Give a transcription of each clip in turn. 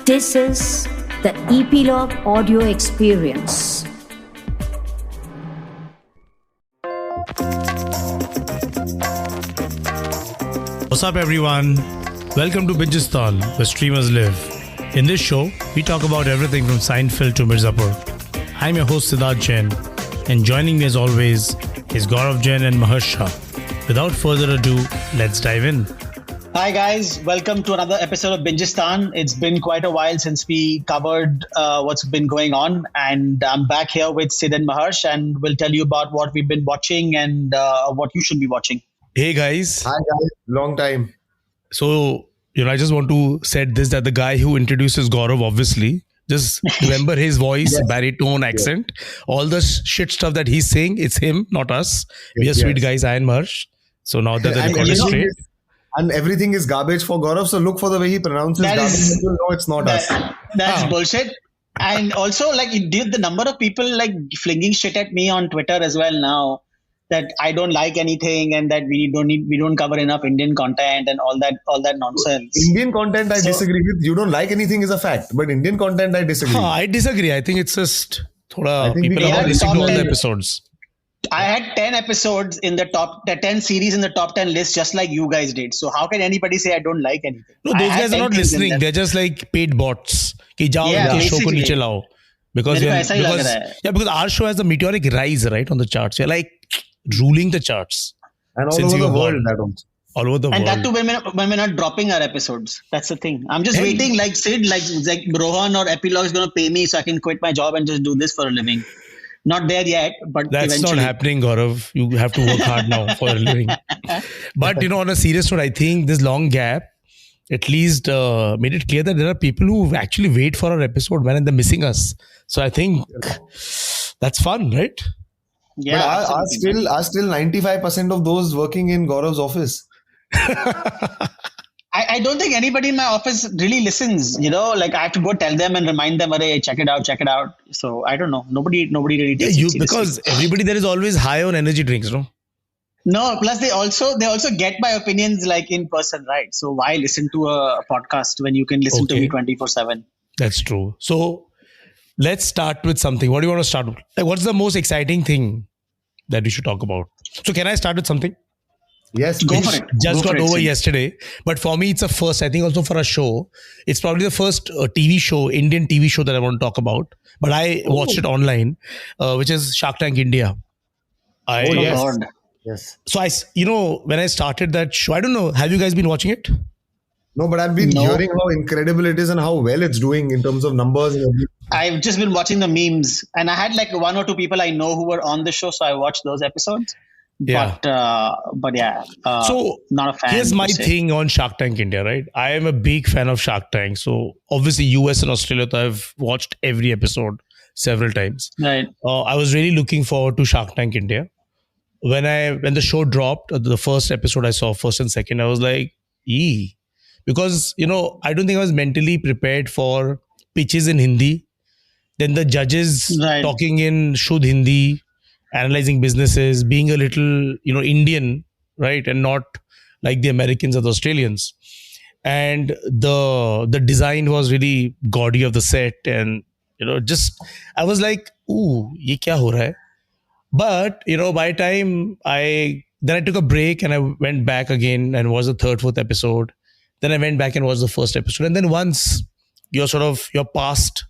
This is the Epilogue Audio Experience. What's up, everyone? Welcome to Bingeistaan, where streamers live. In this show, we talk about everything from Seinfeld to Mirzapur. I'm your host Siddharth Jain, and joining me as always is Gaurav Jain and Mahersha. Without further ado, let's dive in. Hi guys, welcome to another episode of Bingeistaan. It's been quite a while since we covered what's been going on, and I'm back here with Sid and Mahersh, and we'll tell you about what we've been watching and what you should be watching. Hey guys. Hi guys, long time. So, I just want to set this that the guy who introduces Gaurav, obviously, just remember his voice, Yes. baritone, accent, all the shit stuff that he's saying, it's him, not us. We are Yes. sweet guys, I and Mahersh. So now that the And record is everything straight. And everything is garbage for Gaurav, so look for the way he pronounces That garbage. is- You'll know it's not us. That's Ah. bullshit. And also, the number of people flinging shit at me on Twitter as well now, that I don't like anything and that we don't cover enough Indian content and all that nonsense. Indian content I So- disagree with. You don't like anything is a fact, but Indian content I disagree. I disagree. I think it's just I think people we are not had listening to top all the 10. episodes. I had 10 episodes in the 10 series in the top 10 list, just like you guys did. So how can anybody say I don't like anything? No, I those had guys are 10 not things in listening. there. They're just like paid bots. कि जाओ Yeah, इनके show को basically. नीचे लाओ. Because मेरे को ऐसा ही लग because रहा है. yeah, because our show has the meteoric rise, right, on the charts. We're like ruling the charts And all since over we the were world, born. that also. All over the And world. that too when we're not dropping our episodes. That's the thing. I'm just Hey. waiting like Sid, like Rohan or Epilogue is going to pay me so I can quit my job and just do this for a living. Not there yet, but That's eventually. not happening, Gaurav. You have to work hard now for a living. But on a serious note, I think this long gap at least made it clear that there are people who actually wait for our episode, man, and they're missing us. So I think that's fun, right? Yeah, But absolutely. are still 95% of those working in Gaurav's office. I don't think anybody in my office really listens. I have to go tell them and remind them, "Arey, check it out." So I don't know. Nobody really Yeah, takes it seriously. because everybody there is always high on energy drinks, no? No, plus they also get my opinions like in person, right? So why listen to a podcast when you can listen to Okay. me 24/7? That's true. So let's start with something. What do you want to start with? Like, what's the most exciting thing that we should talk about? So can I start with something? Yes, Go please. for it. Just Go for got it, over Sid. yesterday, but for me it's a first. I think also for a show, it's probably the first TV show, Indian TV show that I want to talk about. But I watched it online, which is Shark Tank India. Oh, Oh yes. God. Yes. So when I started that show, I don't know. Have you guys been watching it? No, but I've been No. hearing how incredible it is and how well it's doing in terms of numbers and everything. I've just been watching the memes, and I had like one or two people I know who were on the show, so I watched those episodes. Yeah. But yeah. So not a fan. here's my per se. thing on Shark Tank India, right? I am a big fan of Shark Tank. So obviously US and Australia, I've watched every episode several times. Right. I was really looking forward to Shark Tank India. When the show dropped, the first episode I saw, first and second, I was like, because I don't think I was mentally prepared for pitches in Hindi. Then the judges Right. talking in Shuddh Hindi, analyzing businesses, being a little Indian, right, and not like the Americans or the Australians. And the design was really gaudy of the set, and just I was like, ooh, ye kya ho raha hai? But by the time I took a break and I went back again and watched the third, fourth episode. Then I went back and watched the first episode. And then once you're past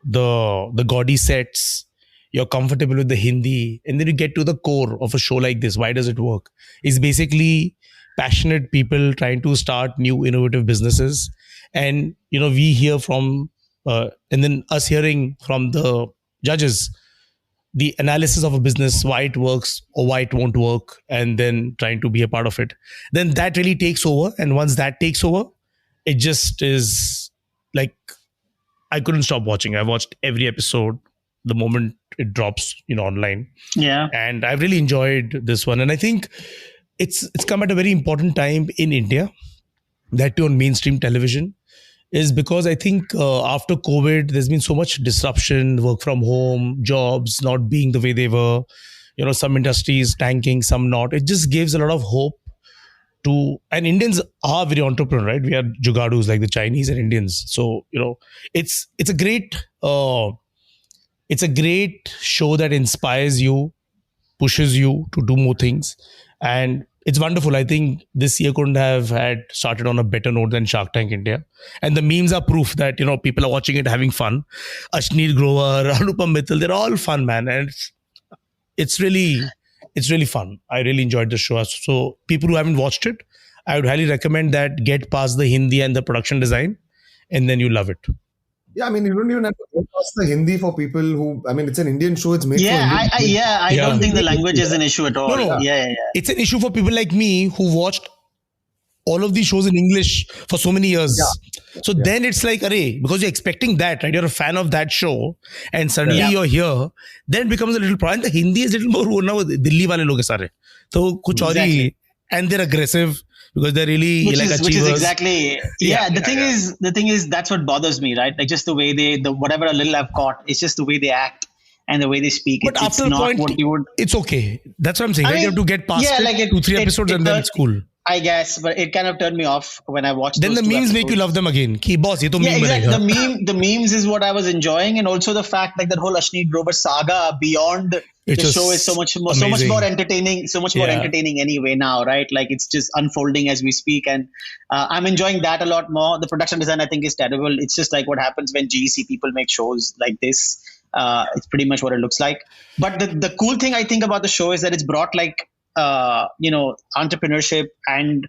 the gaudy sets, you're comfortable with the Hindi, and then you get to the core of a show like this. Why does it work? It's basically passionate people trying to start new innovative businesses. And we hear from and then us hearing from the judges the analysis of a business, why it works or why it won't work, and then trying to be a part of it. Then that really takes over. And once that takes over, it just is like, I couldn't stop watching. I watched every episode the moment it drops, online. Yeah. And I've really enjoyed this one. And I think it's come at a very important time in India, that too on mainstream television, is because I think after COVID, there's been so much disruption, work from home, jobs not being the way they were, some industries tanking, some not. It just gives a lot of hope and Indians are very entrepreneurial, right? We are jugadus like the Chinese and Indians. So, it's a great show that inspires you, pushes you to do more things. And it's wonderful. I think this year couldn't have had started on a better note than Shark Tank India. And the memes are proof that, people are watching it, having fun. Ashneet Grover, Anupam Mittal, they're all fun, man. And it's really fun. I really enjoyed the show. So people who haven't watched it, I would highly recommend that get past the Hindi and the production design, and then you love it. Yeah, I mean, you don't even have to go past the Hindi for people who, I mean, it's an Indian show. It's made for Indian I don't think the language is an issue at all. No. Yeah. It's an issue for people like me who watched all of these shows in English for so many years. Yeah. So then it's like, because you're expecting that, right? You're a fan of that show and suddenly you're here, then it becomes a little problem. The Hindi is a little more now, Delhi wale log sare. So kuch aur and they're aggressive because they're really which like is exactly the thing is that's what bothers me, right? Like just the way whatever a little I've caught, it's just the way they act and the way they speak. But after a point, what you would, it's okay. That's what I'm saying. You have to get past like 2-3 episodes and then it's cool. I guess, but it kind of turned me off when I watched. Then the memes make you love them again. Ki boss, ye to meme exactly. The memes is what I was enjoying, and also the fact like that whole Ashneet Grover saga beyond the show is so much more entertaining. So much more entertaining anyway now, right? Like it's just unfolding as we speak, and I'm enjoying that a lot more. The production design I think is terrible. It's just like what happens when GEC people make shows like this. It's pretty much what it looks like. But the cool thing I think about the show is that it's brought like. Entrepreneurship and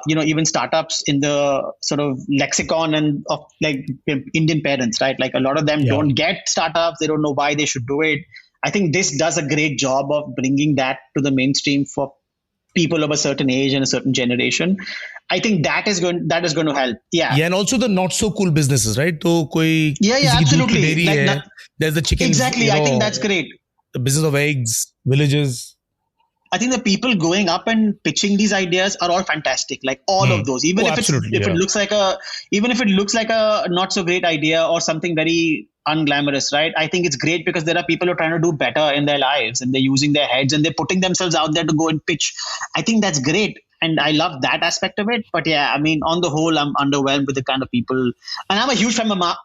even startups in the sort of lexicon and of like Indian parents, right? Like a lot of them don't get startups. They don't know why they should do it. I think this does a great job of bringing that to the mainstream for people of a certain age and a certain generation. I think that is going to help. Yeah. Yeah. And also the not so cool businesses, right? So koi absolutely. Like there's the chicken. Exactly. I think that's great. The business of eggs, villages. I think the people going up and pitching these ideas are all fantastic. Like all of those, even if it looks like a not so great idea or something very unglamorous, right? I think it's great because there are people who are trying to do better in their lives and they're using their heads and they're putting themselves out there to go and pitch. I think that's great. And I love that aspect of it. But yeah, I mean, on the whole, I'm underwhelmed with the kind of people. And I'm a huge fan of Mark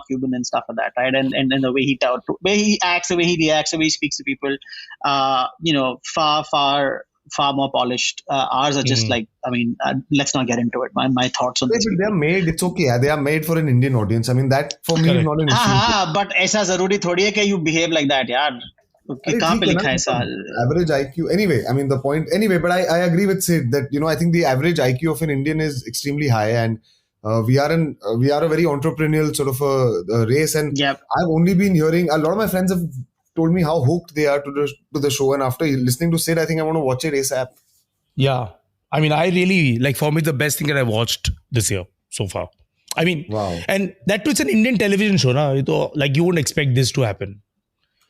Cuban and stuff like that, right? And the way he acts, the way he reacts, the way he speaks to people, far more polished. Ours are just like, I mean, let's not get into it. My thoughts on this. They're made, it's okay. They are made for an Indian audience. I mean, that for me is not an issue. But aisa zaruri thodi hai ki you behave like that, yaar. Average IQ. Anyway, I mean the point. Anyway, but I agree with Sid that I think the average IQ of an Indian is extremely high, and we are a very entrepreneurial sort of a race. And I've only been hearing a lot of my friends have told me how hooked they are to the show, and after listening to Sid, I think I want to watch it ASAP. Yeah, I mean, I really like. For me, it's the best thing that I watched this year so far. I mean, wow. And that too, it's an Indian television show, na? Like you wouldn't expect this to happen.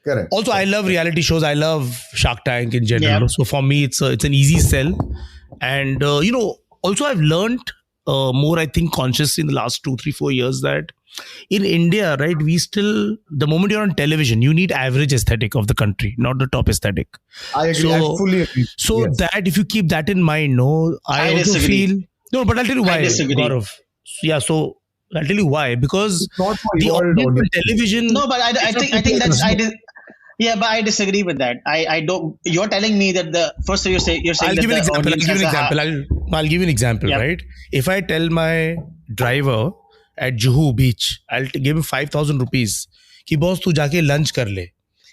Correct. Also, I love reality shows. I love Shark Tank in general. So for me, it's an easy sell. And, also I've learned more, I think, consciously in the last 2, 3, 4 years that in India, right, the moment you're on television, you need average aesthetic of the country, not the top aesthetic. I agree. I fully agree. So that if you keep that in mind, I also feel... No, but I'll tell you why, Gaurav. Yeah, so... I'll tell you why. Because the audience on television... No, but I think that's... Yeah, but I disagree with that. I don't... You're telling me that you're saying I'll give you an example, right? If I tell my driver at Juhu Beach, I'll give him 5,000 rupees. Ki boss, tu jaake lunch kar le.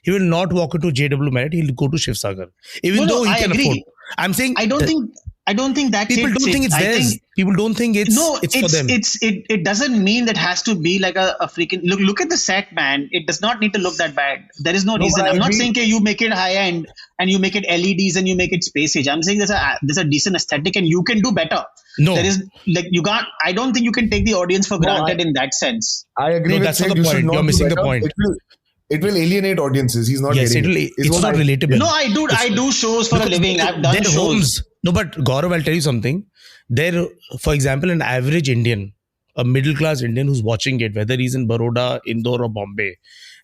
He will not walk into JW Marriott. He'll go to Shiv Sagar. Even though he can afford. I'm saying... I don't think that people don't think it's theirs. People don't think it's for them. It doesn't mean that has to be like a freaking look at the set, man. It does not need to look that bad. There is no reason. I'm not saying you make it high end and you make it LEDs and you make it space age. I'm saying there's a decent aesthetic and you can do better. No, there is like you can't. I don't think you can take the audience for granted in that sense. I agree. No, that's not the point. You're missing the point. It will alienate audiences. He's not getting it. It's not relatable. No, I do shows for a living. I've done shows. Homes. No, but Gaurav, I'll tell you something. There, for example, an average Indian, a middle-class Indian who's watching it, whether he's in Baroda, Indore or Bombay,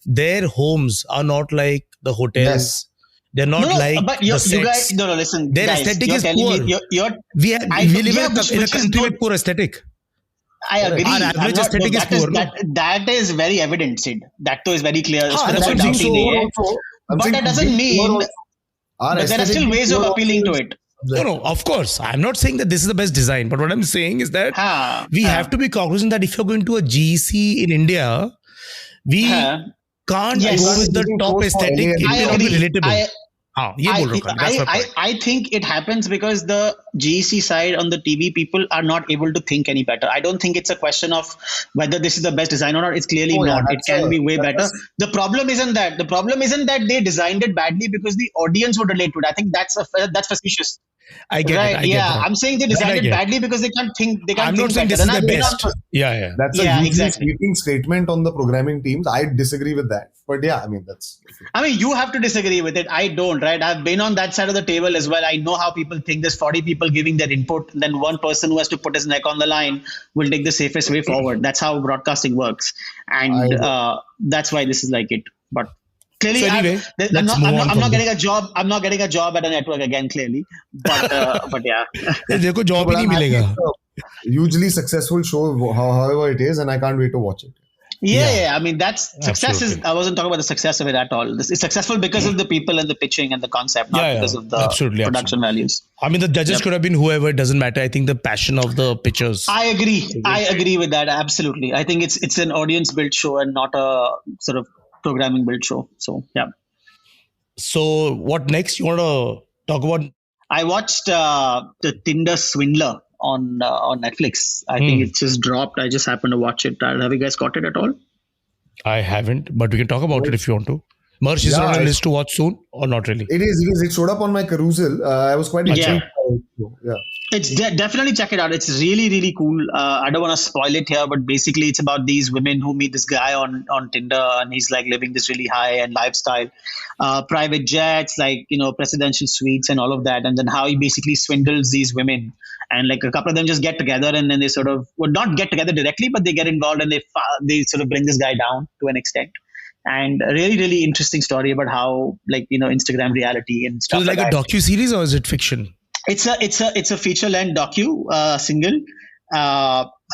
their homes are not like the hotels They're not like but the you sets. guys, no, listen, Their guys, aesthetic you're is telling poor. me, We live in a which is country good. with poor aesthetic. I agree. Our average aesthetic is poor. That is very evident, Sid. That too is very clear. That's what I'm saying. But that doesn't mean. But there are still ways of appealing to it. No, of course. I'm not saying that this is the best design. But what I'm saying is that we have to be cognizant that if you're going to a GEC in India, we can't go with the top aesthetic. It may not be relatable. I think it happens because the GEC side on the TV people are not able to think any better. I don't think it's a question of whether this is the best design or not. It's clearly not. It can be way better. The problem isn't that. The problem isn't that they designed it badly because the audience would relate to it. I think that's facetious. I get it. I'm saying they designed it badly because they can't think. I'm not saying this is the best. That's a hugely sweeping statement on the programming teams. I disagree with that. But you have to disagree with it. I don't, right? I've been on that side of the table as well. I know how people think. There's 40 people giving their input. Then one person who has to put his neck on the line will take the safest way forward. That's how broadcasting works. And that's why this is like it. But clearly, so anyway, I'm not getting a job. I'm not getting a job at a network again, clearly. But yeah. देखो job ही नहीं मिलेगा. Hugely successful show, however it is, and I can't wait to watch it. Yeah. I mean, that's success. I wasn't talking about the success of it at all. This is successful because of the people and the pitching and the concept, not because of the production values. I mean, the judges could have been whoever. It doesn't matter. I think the passion of the pitchers. I agree with that. Absolutely. I think it's an audience built show and not a sort of programming built show. So yeah. So what next? You want to talk about? I watched the Tinder Swindler on Netflix. I think it just dropped. I just happened to watch it. Have you guys caught it at all? I haven't, but we can talk about it if you want to. Mersh, is it on a list to watch soon or not really? It is. It showed up on my carousel. I was quite intrigued. Yeah. It's definitely check it out. It's really, really cool. I don't want to spoil it here, but basically it's about these women who meet this guy on Tinder, and he's like living this really high-end lifestyle, private jets, like, presidential suites and all of that. And then how he basically swindles these women. And like a couple of them just get together, and then they sort of not get together directly, but they get involved and they sort of bring this guy down to an extent. And a really, really interesting story about how, like, Instagram reality and stuff. So it's like a docu-series or is it fiction? It's a feature-length docu single,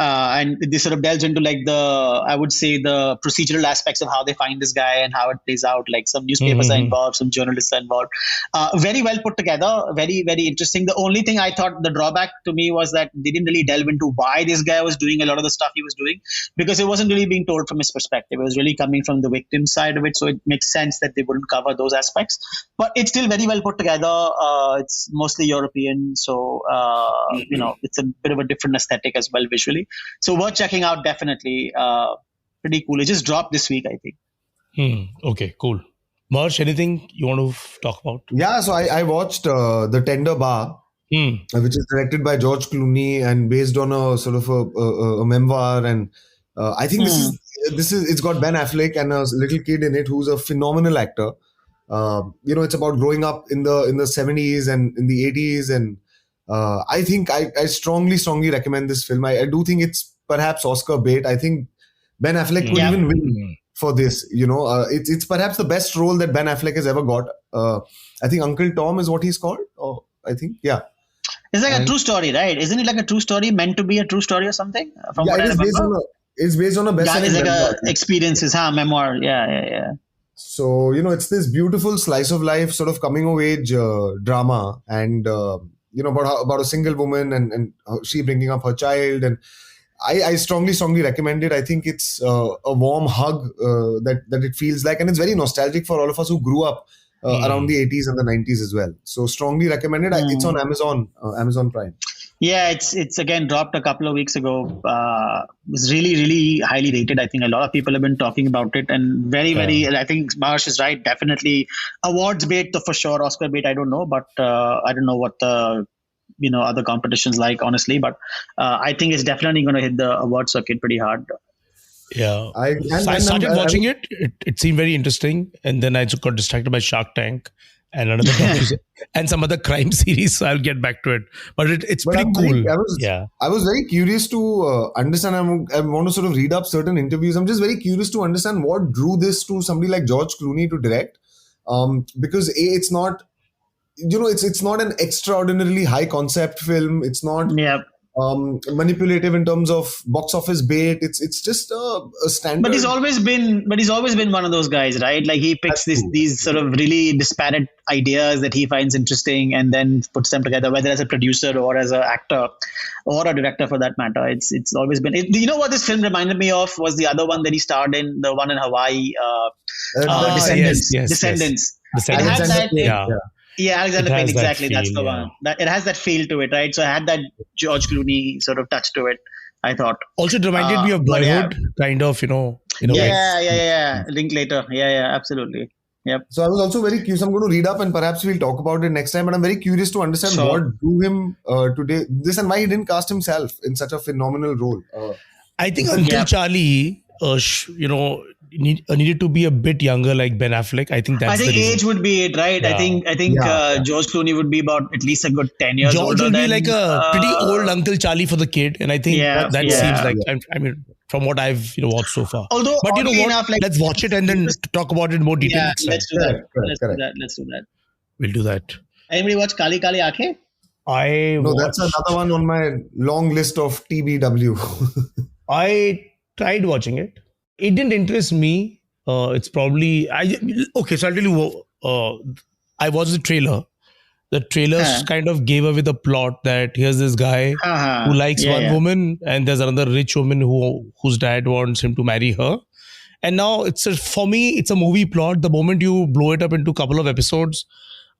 and this sort of delves into like the procedural aspects of how they find this guy and how it plays out. Like some newspapers are involved, some journalists are involved. Very well put together, very, very interesting. The only thing I thought the drawback to me was that they didn't really delve into why this guy was doing a lot of the stuff he was doing, because it wasn't really being told from his perspective. It was really coming from the victim side of it. So it makes sense that they wouldn't cover those aspects, but it's still very well put together. It's mostly European. So, it's a bit of a different aesthetic as well visually. So worth checking out, definitely. Pretty cool. It just dropped this week, I think. Okay, cool. Marsh, anything you want to talk about? Yeah, so I watched The Tender Bar, which is directed by George Clooney and based on a sort of a memoir. And I think it's got Ben Affleck and a little kid in it who's a phenomenal actor. It's about growing up in the 70s and in the 80s, and I think I strongly recommend this film. I do think it's perhaps Oscar bait. I think Ben Affleck could even win for this. It's perhaps the best role that Ben Affleck has ever got. I think Uncle Tom is what he's called. I think, yeah. It's like a true story, right? Isn't it like a true story, meant to be a true story or something? From what I remember. It's based on a best-selling memoir. Experiences, memoir. Yeah. So, it's this beautiful slice of life sort of coming of age drama, and about a single woman and she bringing up her child, and I strongly recommend it. I think it's a warm hug that it feels like, and it's very nostalgic for all of us who grew up around the 80s and the 90s as well. So strongly recommended. It's on Amazon Prime. Yeah, it's again dropped a couple of weeks ago. It's really, really highly rated. I think a lot of people have been talking about it, and very, I think Marsh is right. Definitely awards bait for sure. Oscar bait, I don't know, but I don't know what the other competitions like, honestly. But I think it's definitely going to hit the award circuit pretty hard. Yeah, I started watching it. It seemed very interesting, and then I just got distracted by Shark Tank and another and some other crime series. So I'll get back to it. But it's pretty cool. I was very curious to understand. I want to sort of read up certain interviews. I'm just very curious to understand what drew this to somebody like George Clooney to direct. because it's not, it's not an extraordinarily high concept film. It's not manipulative in terms of box office bait. It's just a standard. But he's always been one of those guys, right? Like he picks these sort of really disparate ideas that he finds interesting and then puts them together, whether as a producer or as an actor or a director for that matter. It's always been. You know what this film reminded me of was the other one that he starred in, the one in Hawaii, Descendants. Descendants. Descendants. I had that. Yeah, Alexander Payne, exactly. Feel, that's the one. It has that feel to it, right? So I had that George Clooney sort of touch to it, I thought. Also, it reminded me of Boyhood, kind of, Yeah. Linklater. Yeah, absolutely. Yep. So I was also very curious. I'm going to read up and perhaps we'll talk about it next time. But I'm very curious to understand what drew him today, this and why he didn't cast himself in such a phenomenal role. I think Uncle Charlie, needed to be a bit younger, like Ben Affleck. I think that's. I think age would be it, right? Yeah. I think George Clooney would be about at least a good 10 years older. George would be like a pretty old Uncle Charlie for the kid, and I think that seems like. I mean, from what I've watched so far. Although, but you know what? Enough, let's watch it and then talk about it in more detail. Yeah, let's do that. Let's do that. We'll do that. Anybody watch Kali Kali Aankhein? That's another one on my long list of TBW. I tried watching it. It didn't interest me. It's probably so I'll tell you. I watched the trailer. The trailer kind of gave away the plot that here's this guy who likes one woman and there's another rich woman whose dad wants him to marry her. And now for me, it's a movie plot. The moment you blow it up into a couple of episodes,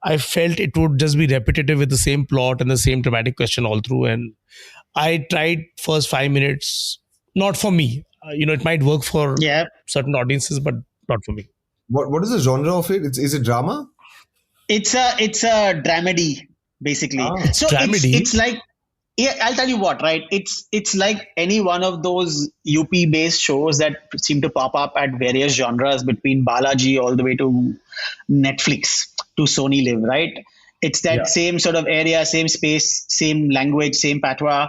I felt it would just be repetitive with the same plot and the same dramatic question all through. And I tried first 5 minutes. Not for me. It might work for certain audiences, but not for me. What is the genre of it? Is it drama? It's a dramedy, basically. So dramedy. It's like, I'll tell you what, right? It's like any one of those UP-based shows that seem to pop up at various genres between Balaji all the way to Netflix to Sony Live, right? It's that same sort of area, same space, same language, same patois.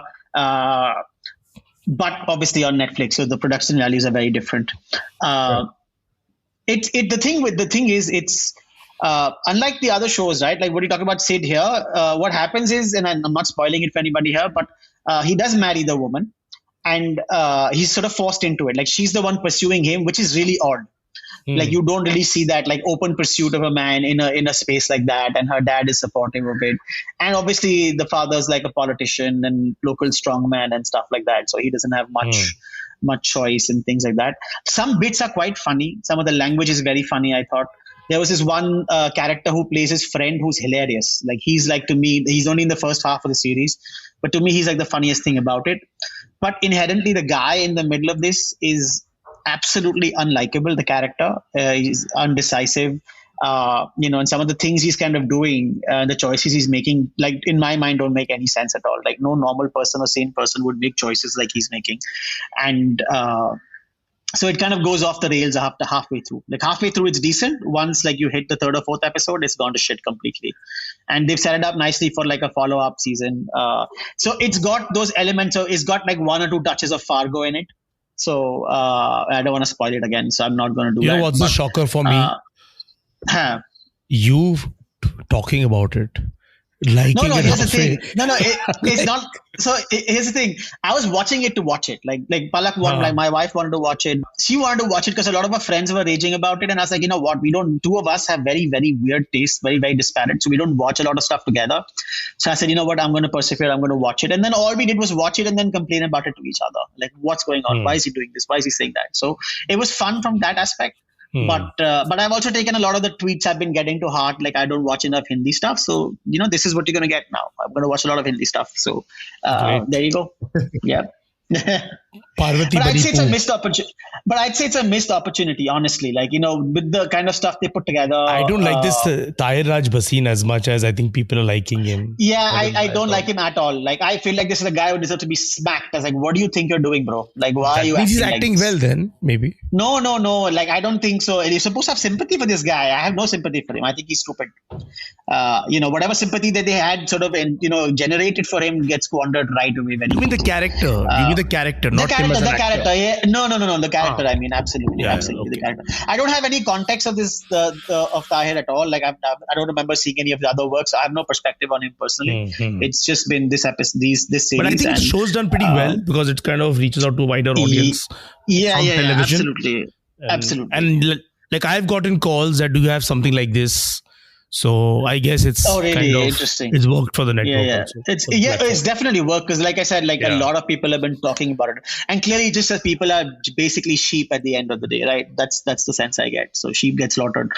But obviously on Netflix, so the production values are very different. The thing is, it's unlike the other shows, right? Like what you talk about Sid here. What happens is, and I'm not spoiling it for anybody here, but he does marry the woman, and he's sort of forced into it. Like she's the one pursuing him, which is really odd. Like you don't really see that like open pursuit of a man in a space like that, and her dad is supportive of it, and obviously the father's like a politician and local strongman and stuff like that, so he doesn't have much choice and things like that. Some bits are quite funny. Some of the language is very funny. I thought there was this one character who plays his friend who's hilarious. Like he's like, to me, he's only in the first half of the series, but to me he's like the funniest thing about it. But inherently the guy in the middle of this is absolutely unlikable. The character he's undecisive, and some of the things he's kind of doing, the choices he's making, like in my mind don't make any sense at all. Like no normal person or sane person would make choices like he's making. And so it kind of goes off the rails after halfway through. Like halfway through it's decent. Once like you hit the third or fourth episode, it's gone to shit completely. And they've set it up nicely for like a follow-up season. So it's got those elements. So it's got like one or two touches of Fargo in it. So I don't want to spoil it again, so I'm not going to do that. You know what's the shocker for me? You talking about it. Here's the thing. It's not. So here's the thing. I was watching it to watch it. Like Palak like my wife wanted to watch it. She wanted to watch it because a lot of her friends were raging about it. And I was like, you know what? Two of us have very, very weird tastes, very, very disparate. So we don't watch a lot of stuff together. So I said, you know what? I'm going to persevere. I'm going to watch it. And then all we did was watch it and then complain about it to each other. Like, what's going on? Why is he doing this? Why is he saying that? So it was fun from that aspect. But I've also taken a lot of the tweets I've been getting to heart. Like I don't watch enough Hindi stuff. So, this is what you're going to get now. I'm going to watch a lot of Hindi stuff. So there you go. Yeah. Parvati, but I'd say it's a missed opportunity. But I'd say it's a missed opportunity, honestly. Like, with the kind of stuff they put together. I don't like this Tahir Raj Bhasin as much as I think people are liking him. Yeah, I don't like him at all. Like, I feel like this is a guy who deserves to be smacked. I was like, what do you think you're doing, bro? Like, why are you acting he's acting well then, maybe. No. Like, I don't think so. You're supposed to have sympathy for this guy. I have no sympathy for him. I think he's stupid. Whatever sympathy that they had sort of, generated for him gets squandered right away. You mean the character? You mean the character, not not him as an actor. Character. Yeah. No. The character. I mean, absolutely. Okay. The character. I don't have any context of this of Tahir at all. Like I don't remember seeing any of the other works. I have no perspective on him personally. It's just been this episode, this series. But I think the show's done pretty well because it kind of reaches out to a wider audience. Yeah, absolutely. And like I've gotten calls that do you have something like this. So I guess it's really kind of interesting. It's worked for the network also. It's definitely worked because, like I said, a lot of people have been talking about it, and clearly, just as people are basically sheep at the end of the day, right? That's the sense I get. So sheep get slaughtered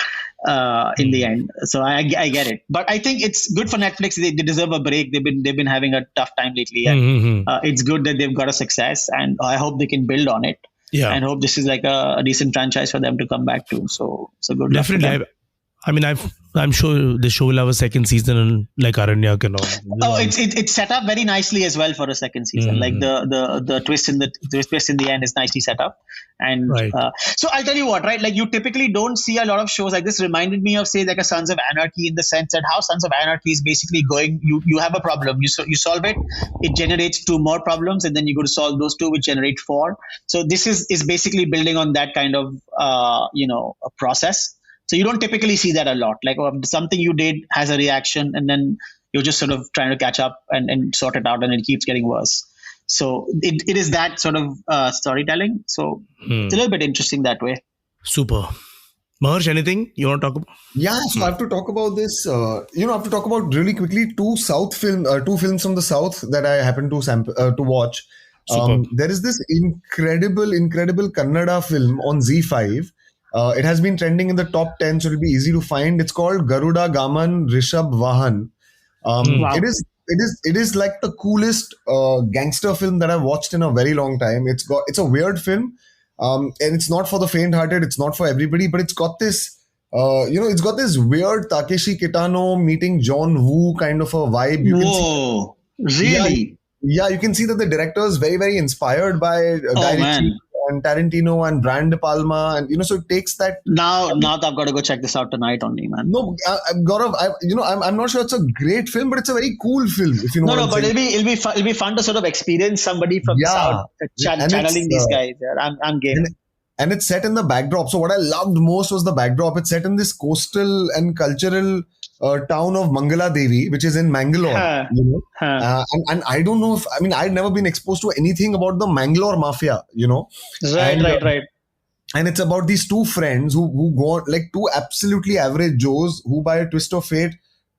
in the end. So I get it, but I think it's good for Netflix. They deserve a break. They've been having a tough time lately, and it's good that they've got a success, and I hope they can build on it. Yeah, and hope this is like a decent franchise for them to come back to. So good. Definitely. I mean, I'm sure the show will have a second season, like Aranyak and all. Oh, it's set up very nicely as well for a second season. Like the twist in the end is nicely set up. And so I'll tell you what, right? Like you typically don't see a lot of shows like this. Reminded me of, say, like a Sons of Anarchy, in the sense that how Sons of Anarchy is basically going. You have a problem, you solve it, it generates 2 more problems, and then you go to solve those 2, which generate 4. So this is basically building on that kind of a process. So you don't typically see that a lot. Like something you did has a reaction, and then you're just sort of trying to catch up and sort it out, and it keeps getting worse. So it is that sort of storytelling. So it's a little bit interesting that way. Super. Maharsh, anything you want to talk about? Yeah, so I have to talk about this. I have to talk about really quickly 2 films from the South that I happened to watch. There is this incredible Kannada film on Z5. It has been trending in the top 10, so it'll be easy to find. It's called Garuda Gaman Rishabh Vahan. Wow. It is like the coolest gangster film that I've watched in a very long time. It's a weird film, and it's not for the faint-hearted. It's not for everybody, but it's got this, it's got this weird Takeshi Kitano meeting John Woo kind of a vibe. Whoa, really? Yeah, you can see that the director is very, very inspired by Guy Ritchie and Tarantino and Brian De Palma, and so it takes that. Now I've got to go check this out tonight only, man. No, Gaurav, I'm not sure it's a great film, but it's a very cool film. If you know. No, but it'll be fun to sort of experience somebody from the South channeling these guys. Yeah, I'm game. And it's set in the backdrop. So what I loved most was the backdrop. It's set in this coastal and cultural town of Mangala Devi, which is in Mangalore. And I don't know I'd never been exposed to anything about the Mangalore Mafia, Right. And it's about these 2 friends who go on, like 2 absolutely average Joes who by a twist of fate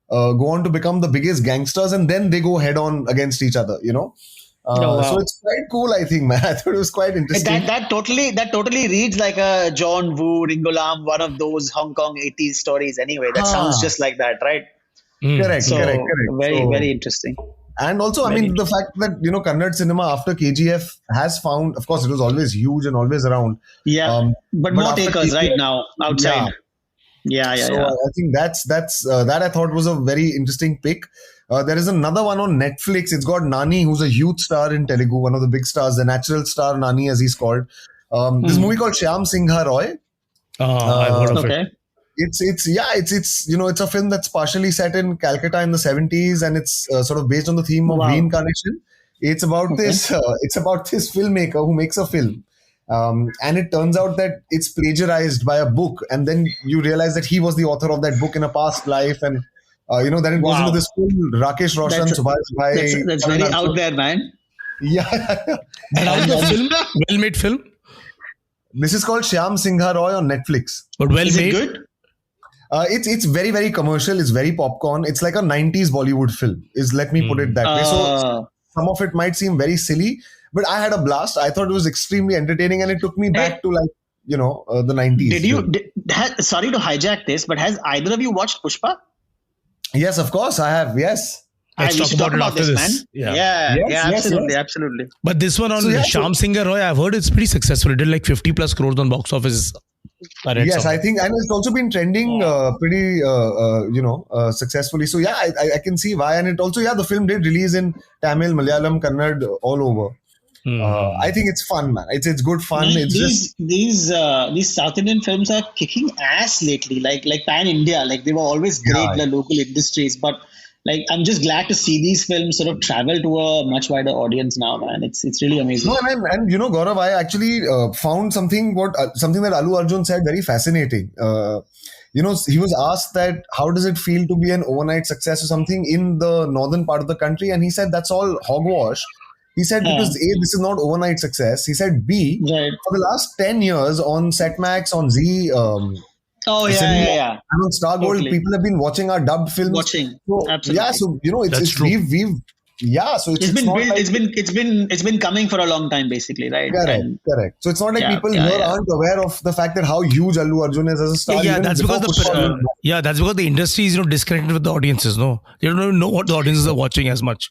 go on to become the biggest gangsters, and then they go head on against each other, So it's quite cool, I think, man. I thought it was quite interesting. That totally reads like a John Woo, Ringo Lam, one of those Hong Kong 80s stories anyway. That sounds just like that, right? Correct. Very, very interesting. And also, the fact that, Kannada cinema after KGF has found, of course, it was always huge and always around. Yeah, but more takers KGF, right now outside. Yeah. I think that's that I thought was a very interesting pick. There is another one on Netflix. It's got Nani, who's a huge star in Telugu, one of the big stars, the natural star Nani, as he's called. This movie called Shyam Singha Roy. I've heard of it. It's a film that's partially set in Calcutta in the 70s, and it's sort of based on the theme of reincarnation. It's about this filmmaker who makes a film. And it turns out that it's plagiarized by a book, and then you realize that he was the author of that book in a past life, and then it goes into this full Rakesh Roshan, Subhash Bhai. That's very out there, man. Yeah. And how's the film? Well-made film? This is called Shyam Singha Roy on Netflix. But well-made? Is it good? It's very, very commercial. It's very popcorn. It's like a 90s Bollywood film. Let me put it that way. So some of it might seem very silly, but I had a blast. I thought it was extremely entertaining, and it took me back to the 90s. Sorry to hijack this, but has either of you watched Pushpa? Yes, of course I have. Yes. Let's talk about it after this. Man. Absolutely. But this one on Shyam Singha Roy, I've heard it's pretty successful. It did like 50 plus crores on box office. Yes, I think, and it's also been trending pretty, successfully. So I can see why. And it also, the film did release in Tamil, Malayalam, Kannada, all over. I think it's fun, man. It's good fun. These South Indian films are kicking ass lately, like pan India. Like they were always great, the local industries, but like I'm just glad to see these films sort of travel to a much wider audience now, man. It's really amazing. No, and Gaurav, I actually found something that Allu Arjun said very fascinating. He was asked that how does it feel to be an overnight success or something in the northern part of the country, and he said that's all hogwash. He said because A, this is not overnight success. He said B, for the last 10 years on Setmax, on Z. Yeah. And on Star Gold, people have been watching our dubbed films. Absolutely. Yeah, so it's true. It's been coming for a long time, basically, right? Correct. So it's not like people here aren't aware of the fact that how huge Allu Arjun is as a star. Yeah, that's because the industry is disconnected with the audiences. No, they don't even know what the audiences are watching as much.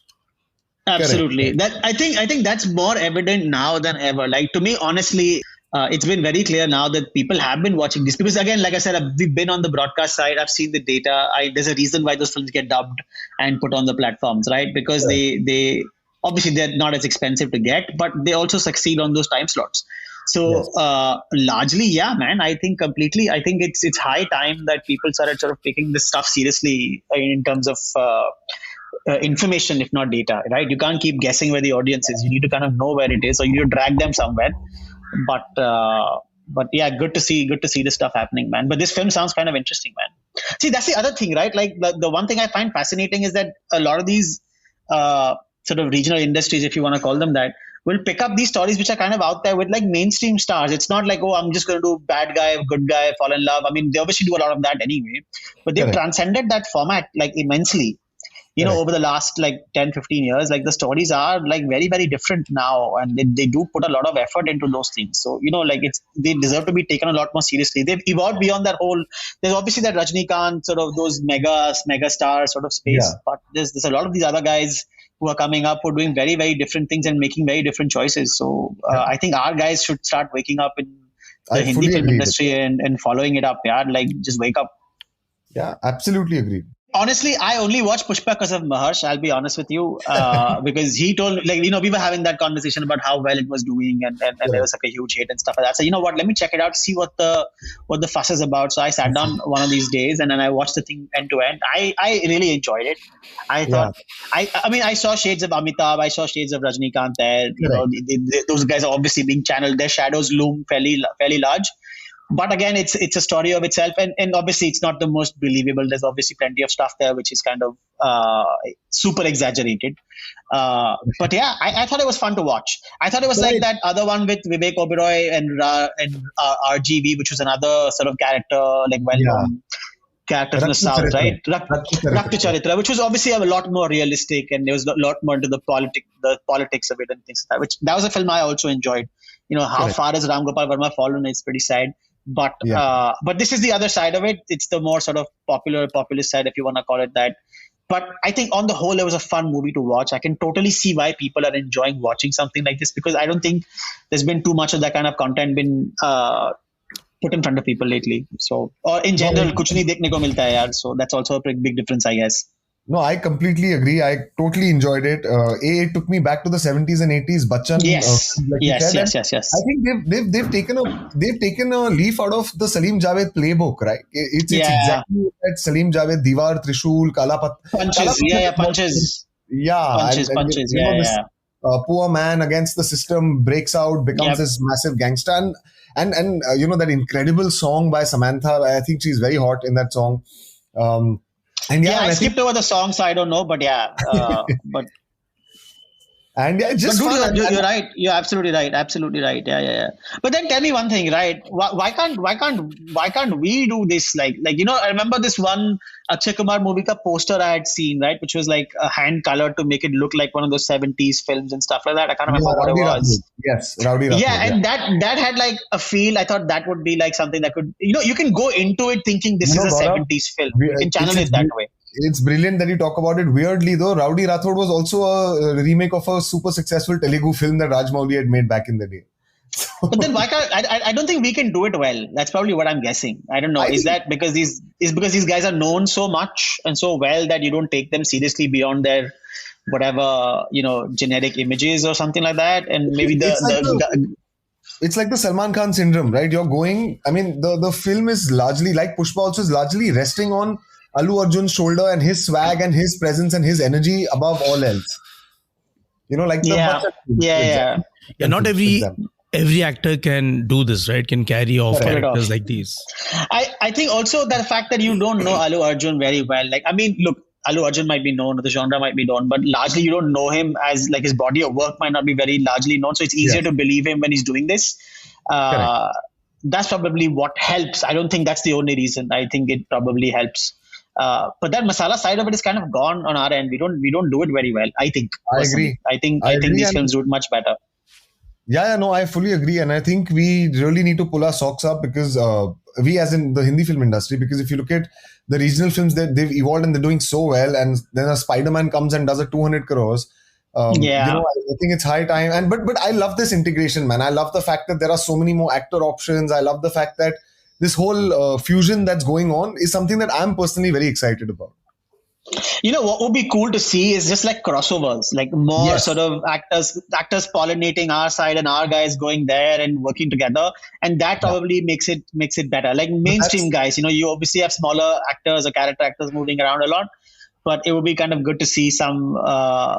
Absolutely. That I think that's more evident now than ever. Like, to me, honestly, it's been very clear now that people have been watching this because, again, like I said, we've been on the broadcast side. I've seen the data. There's a reason why those films get dubbed and put on the platforms, right? Because they obviously they're not as expensive to get, but they also succeed on those time slots. So largely, yeah, man, I think completely. I think it's high time that people started sort of taking this stuff seriously in terms of information, if not data, right? You can't keep guessing where the audience is. You need to kind of know where it is, or you need to drag them somewhere. But yeah, good to see this stuff happening, man. But this film sounds kind of interesting, man. See, that's the other thing, right? Like the one thing I find fascinating is that a lot of these sort of regional industries, if you want to call them that, will pick up these stories which are kind of out there with like mainstream stars. It's not like, oh, I'm just going to do bad guy, good guy, fall in love. I mean, they obviously do a lot of that anyway, but they've transcended that format like immensely. Over the last like 10, 15 years, like the stories are like very, very different now. And they do put a lot of effort into those things. So, like they deserve to be taken a lot more seriously. They've evolved beyond that whole, there's obviously that Rajnikant sort of those mega star sort of space, but there's a lot of these other guys who are coming up who are doing very, very different things and making very different choices. So I think our guys should start waking up in the Hindi film industry and following it up. Yeah, like just wake up. Yeah, absolutely agreed. Honestly, I only watched Pushpa because of Maharsh, I'll be honest with you, because he told, we were having that conversation about how well it was doing and there was like a huge hit and stuff like that. So, you know what, let me check it out, see what the fuss is about. So I sat down one of these days and then I watched the thing end to end. I really enjoyed it. I thought, I saw shades of Amitabh, I saw shades of Rajnikant there. Those guys are obviously being channeled. Their shadows loom fairly large. But again, it's a story of itself, and obviously it's not the most believable. There's obviously plenty of stuff there which is kind of super exaggerated. But yeah, I thought it was fun to watch. I thought it was like that other one with Vivek Oberoi and RGV, which was another sort of character, like well-known character from the South, right? Rakta Charitra, which was obviously a lot more realistic, and there was a lot more into the politics of it and things like that. That was a film I also enjoyed. How far has Ram Gopal Verma fallen? It's pretty sad. But this is the other side of it. It's the more sort of populist side, if you want to call it that. But I think on the whole, it was a fun movie to watch. I can totally see why people are enjoying watching something like this, because I don't think there's been too much of that kind of content been put in front of people lately. So, or in general, kuch nahi dekhne ko milta hai yaar. So that's also a big difference, I guess. No, I completely agree. I totally enjoyed it. It took me back to the 70s and 80s. Bachchan. Yes. I think they've taken a leaf out of the Salim Javed playbook, right? It's exactly that Salim Javed, Diwar, Trishul, Kalapat. Punches. Punches. Yeah. Punches. This poor man against the system breaks out, becomes this massive gangster. And that incredible song by Samantha. I think she's very hot in that song. I skipped over the song, so I don't know, but but just but dude, you're right. You're absolutely right. Yeah. But then tell me one thing, right? Why can't we do this? Like I remember this one Akshay Kumar movie ka poster I had seen, right, which was like a hand colored to make it look like one of those 70s films and stuff like that. I can't remember what it was. Yes, Rowdy Rathod. Yeah, and that had like a feel. I thought that would be like something that could, you can go into it thinking this is a 70s film. You can channel it that way. It's brilliant that you talk about it. Weirdly though, Rowdy Rathod was also a remake of a super successful Telugu film that Rajamouli had made back in the day. But then why can't I don't think we can do it well. That's probably what I'm guessing. I don't know. Is that because these guys are known so much and so well that you don't take them seriously beyond their whatever, generic images or something like that? And maybe it's like the Salman Khan syndrome, right? You're going, the film is largely, like Pushpa also, is largely resting on Allu Arjun's shoulder and his swag and his presence and his energy above all else. Like the Yeah, not every actor can do this, right? Can carry off characters like these. I think also the fact that you don't know Allu Arjun very well. Like, I mean, look, Allu Arjun might be known, the genre might be known, but largely you don't know him as like his body of work might not be very largely known. So it's easier to believe him when he's doing this. That's probably what helps. I don't think that's the only reason. I think it probably helps. But that masala side of it is kind of gone on our end. We don't do it very well, I think. Personally. I think these films do it much better. Yeah, no, I fully agree. And I think we really need to pull our socks up because we as in the Hindi film industry, because if you look at the regional films that they've evolved and they're doing so well, and then a Spider-Man comes and does a 200 crores. I think it's high time. But I love this integration, man. I love the fact that there are so many more actor options. I love the fact that this whole fusion that's going on is something that I'm personally very excited about. What would be cool to see is just like crossovers, like more sort of actors pollinating our side and our guys going there and working together, and that probably makes it better. Like mainstream guys, you obviously have smaller actors or character actors moving around a lot, but it would be kind of good to see some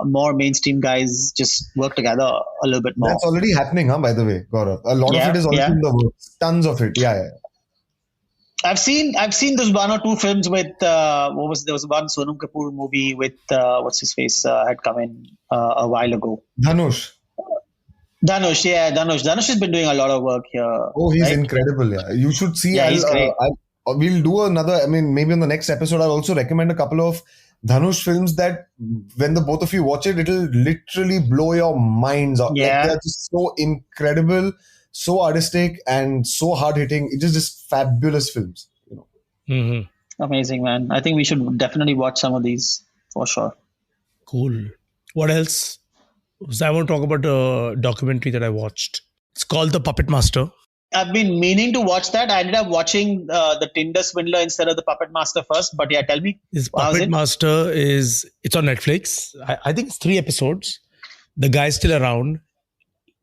more mainstream guys just work together a little bit more. That's already happening, by the way, Gaurav. A lot of it is already in the works. Tons of it, yeah. I've seen those one or two films with there was one Sonam Kapoor movie with what's his face had come in a while ago. Dhanush. Dhanush has been doing a lot of work here. Oh, he's incredible. Yeah, you should see. Yeah, he's great. We'll do another. I mean, maybe on the next episode, I'll also recommend a couple of Dhanush films that when the both of you watch it, it'll literally blow your minds out. Yeah, they're just so incredible. So artistic and so hard-hitting. It's just fabulous films. Amazing, man. I think we should definitely watch some of these for sure. Cool. What else? So I want to talk about a documentary that I watched. It's called The Puppet Master. I've been meaning to watch that. I ended up watching the Tinder Swindler instead of The Puppet Master first. But yeah, tell me. This Puppet Master it's on Netflix. I think it's 3 episodes. The guy's still around.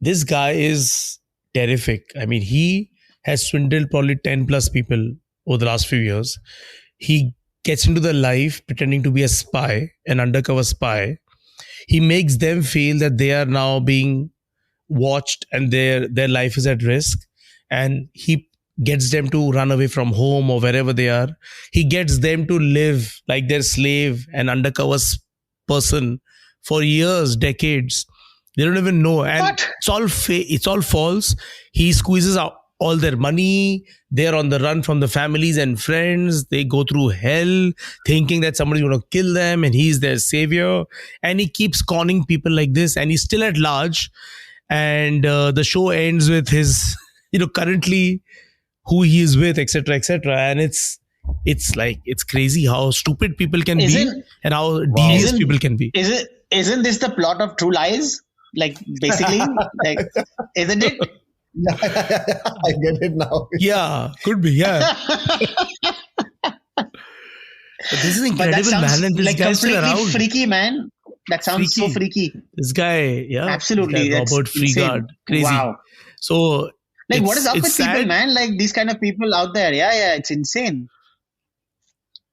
This guy is terrific. I mean, he has swindled probably 10 plus people over the last few years. He gets into their life pretending to be a spy, an undercover spy. He makes them feel that they are now being watched and their life is at risk. And he gets them to run away from home or wherever they are. He gets them to live like their slave, an undercover person for years, decades. They don't even know, and it's all false. He squeezes out all their money. They're on the run from the families and friends. They go through hell thinking that somebody's going to kill them and he's their savior. And he keeps conning people like this, and he's still at large. And the show ends with his, currently who he is with, etc., etc. And it's crazy how stupid people can be and how devious people can be. Isn't this the plot of True Lies? Like, basically, isn't it? Yeah, I get it now. Yeah, could be, yeah. But this is incredible, man. And this guy's still around. Freaky, man. That sounds so freaky. This guy, yeah. Absolutely. Robert Freegard. Crazy. Wow. So, what is up with sad. People, man? Like, these kind of people out there. Yeah, it's insane.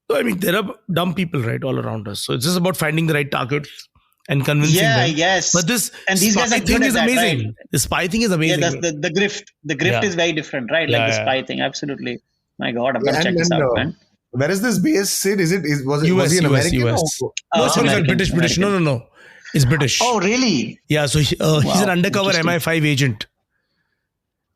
So, I mean, there are dumb people, right, all around us. So, it's just about finding the right targets and convincing them. Yeah, yes. But this these spy guys thing is that, amazing. Right? The spy thing is amazing. Yeah, the grift is very different, right? Like the spy thing, absolutely. My God, I'm gonna check this out, man. Where is this based, Sid? Was he an American? US. No, sorry, British. No. It's British. Oh, really? Yeah, so he's an undercover MI5 agent.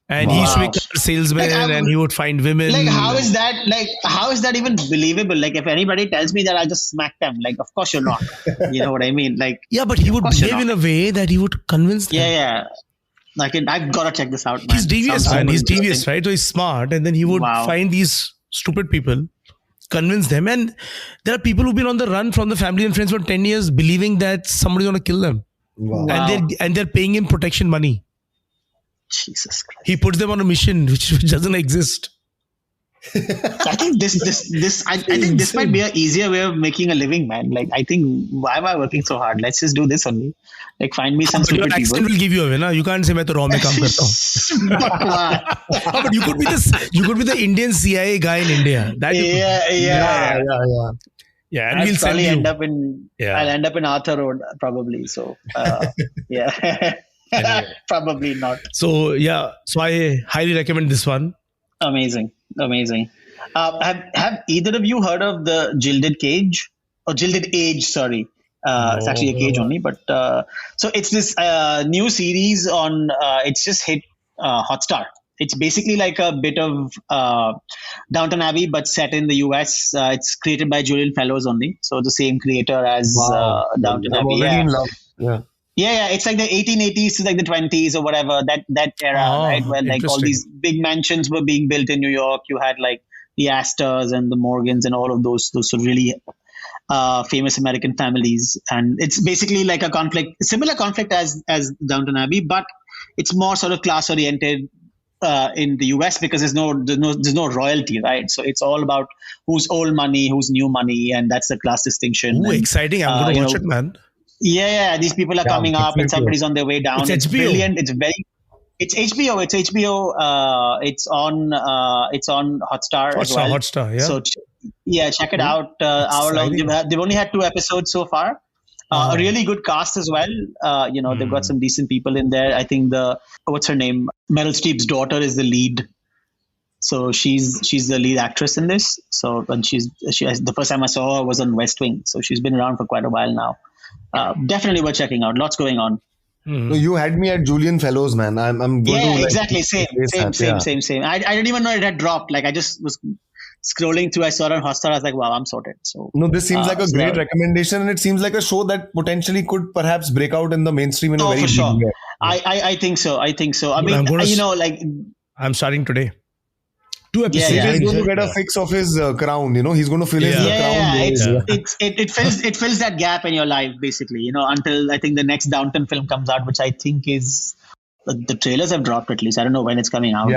And he used to be a salesman and he would find women. Like, how is that even believable? Like, if anybody tells me that, I'll just smack them. Like, of course you're not. You know what I mean? Like, yeah, but he would behave in a way that he would convince them. Yeah. Like, I've got to check this out, man. He's devious, man. He's devious, right? So he's smart. And then he would find these stupid people, convince them. And there are people who've been on the run from the family and friends for 10 years, believing that somebody's going to kill them. Wow. And they're paying him protection money. Jesus Christ. He puts them on a mission which doesn't exist. I think I think this might be an easier way of making a living, man. Like, I think, why am I working so hard? Let's just do this only. Like, find me some But your stupid accent people. will give you away, na? You can't say मैं तो raw में काम करता हूँ. But you could be the Indian CIA guy in India. That Yeah. and I'll we'll send probably you. I'll end up in Arthur Road probably. So yeah, probably not. So I highly recommend this one. Amazing. Have either of you heard of the Gilded Cage or Gilded Age? Sorry, it's actually a cage only. But so it's this new series on. It's just hit Hotstar. It's basically like a bit of Downton Abbey, but set in the US. It's created by Julian Fellows only, so the same creator as Downton I'm Abbey. already in love. Yeah. It's like the 1880s to like the 20s or whatever, that era, right? Where like all these big mansions were being built in New York. You had like the Astors and the Morgans and all of those really famous American families. And it's basically like a similar conflict as Downton Abbey, but it's more sort of class oriented in the US because there's no royalty, right? So it's all about who's old money, who's new money, and that's the class distinction. Ooh, exciting. I'm going to watch it, man. Yeah, these people are coming up and somebody's on their way down. It's brilliant. It's HBO. It's HBO. It's on Hotstar as well. Hotstar, yeah. So check it out. Hour long. They've only had 2 episodes so far. A really good cast as well. They've got some decent people in there. I think what's her name? Meryl Streep's daughter is the lead. So she's the lead actress in this. So when the first time I saw her was on West Wing. So she's been around for quite a while now. Definitely worth checking out. Lots going on. So you had me at Julian Fellows, man. I'm going to exactly. Same. I didn't even know it had dropped. Like I just was scrolling through. I saw it on Hotstar. I was like, wow, I'm sorted. So no, this seems like a great recommendation, and it seems like a show that potentially could perhaps break out in the mainstream in a very big way. I think so. I mean, I'm starting today. 2 episodes. He's going to get a fix of his crown. He's going to fill his crown. It fills that gap in your life, basically. Until I think the next Downton film comes out, which I think is the trailers have dropped at least. I don't know when it's coming out.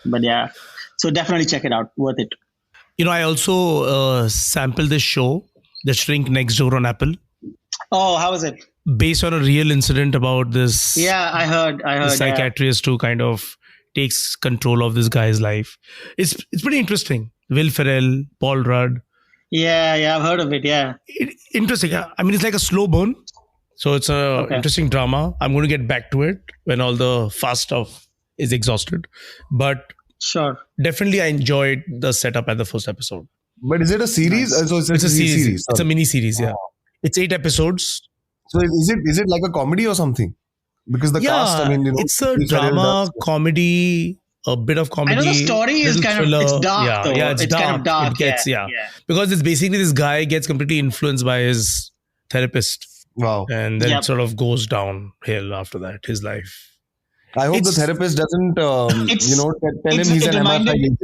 But yeah, so definitely check it out. Worth it. I also sampled this show, The Shrink Next Door on Apple. Oh, how was it? Based on a real incident about this. Yeah, I heard. The psychiatrist who kind of takes control of this guy's life. It's pretty interesting. Will Ferrell, Paul Rudd. Yeah, I've heard of it. Yeah, interesting. I mean, it's like a slow burn, so it's a interesting drama. I'm going to get back to it when all the fast stuff is exhausted. But sure, definitely I enjoyed the setup at the first episode. But is it a series? Nice. So it's a series. It's a mini series. Yeah, it's 8 episodes. So is it like a comedy or something? Because the cast, I mean, it's a drama, comedy, a bit of comedy. I know the story is kind of, it's dark though. Yeah, it's dark. Kind of dark. It gets, because it's basically this guy gets completely influenced by his therapist. Wow. And then it sort of goes downhill after that, his life. I hope the therapist doesn't, tell him he's an MFI agent.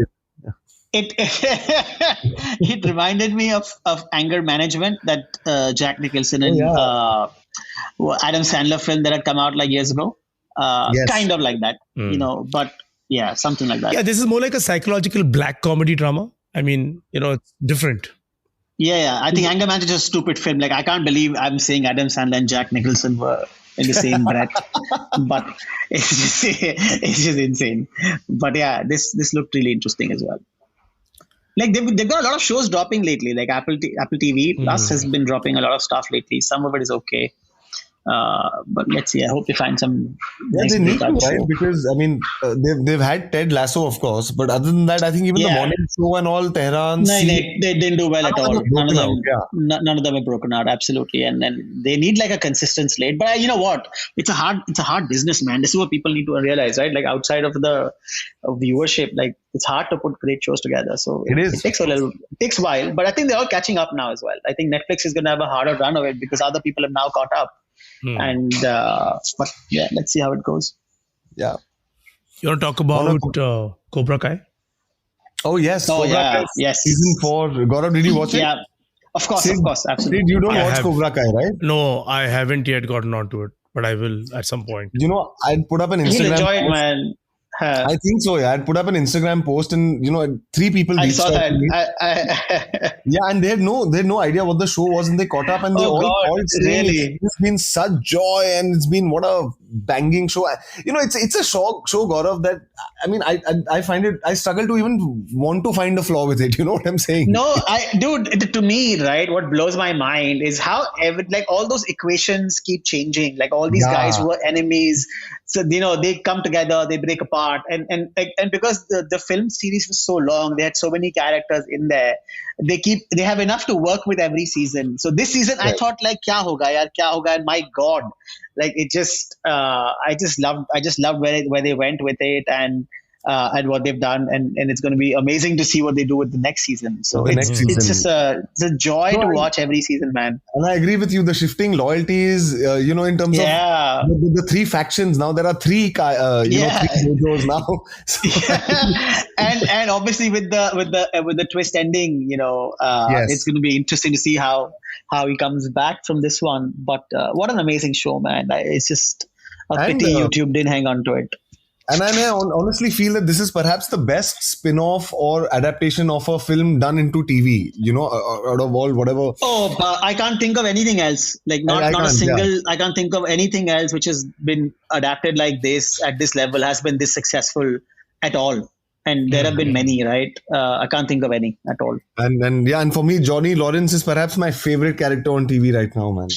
It reminded me of Anger Management, that Jack Nicholson and Adam Sandler film that had come out like years ago. Kind of like that, but yeah, something like that. Yeah, this is more like a psychological black comedy drama. I mean, it's different. Yeah. I think Anger Management is a stupid film. Like, I can't believe I'm saying Adam Sandler and Jack Nicholson were in the same breath. But it's just insane. But yeah, this looked really interesting as well. Like they've got a lot of shows dropping lately. Like Apple TV Plus has been dropping a lot of stuff lately. Some of it is okay. But let's see. I hope they find some. Nice they need to, right? Because I mean, they've had Ted Lasso, of course, but other than that, I think even the morning show and all Tehran. No, they didn't do well at all. None of them are broken out. Absolutely, and they need like a consistent slate. But you know what? It's a hard business, man. This is what people need to realize, right? Like outside of the viewership, like it's hard to put great shows together. So it takes a while. But I think they're all catching up now as well. I think Netflix is going to have a harder run of it because other people have now caught up. And but yeah, let's see how it goes. Yeah, you want to talk about Cobra Kai? Oh yes, Cobra Kai, yes. Season 4. Gaurav, did you watch it? Yeah, of course, absolutely. Sid, you don't watch Cobra Kai, right? No, I haven't yet gotten onto it, but I will at some point. I'd put up an Instagram. You'll enjoy it, man. I think so. Yeah, I'd put up an Instagram post, and 3 people I reached saw out that. to me. Yeah, and they had no idea what the show was, and they caught up, and they all called saying it's been such joy, and it's been what a banging show. It's a show, Gaurav, that I find it. I struggle to even want to find a flaw with it. You know what I'm saying? No, dude, to me, right, what blows my mind is how all those equations keep changing. Like all these guys who are enemies, so they come together, they break apart, and because the film series was so long, they had so many characters in there. They have enough to work with every season. So this season, I thought like, kya hoga yaar, kya hoga, and my God, like it just, I just loved where they went with it, and what they've done, and it's going to be amazing to see what they do with the next season. So it's just a joy to watch every season, man. And I agree with you. The shifting loyalties, in terms of the 3 factions. Now there are 3, 3 dojos now. and obviously with the twist ending, it's going to be interesting to see how he comes back from this one. But what an amazing show, man! It's just a pity YouTube didn't hang on to it. And I honestly feel that this is perhaps the best spin-off or adaptation of a film done into TV, out of all whatever. Oh, but I can't think of anything else. Like I can't think of anything else which has been adapted like this at this level, has been this successful at all. And there have been many, right? I can't think of any at all. And for me, Johnny Lawrence is perhaps my favorite character on TV right now, man.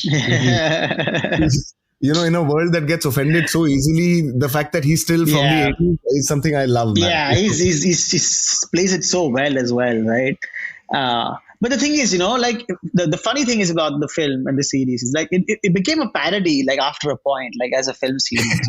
In a world that gets offended so easily, the fact that he's still from the 80s is something I love, man. Yeah, he plays it so well as well, right? But the thing is, the funny thing is about the film and the series is like it became a parody, like after a point, like as a film series.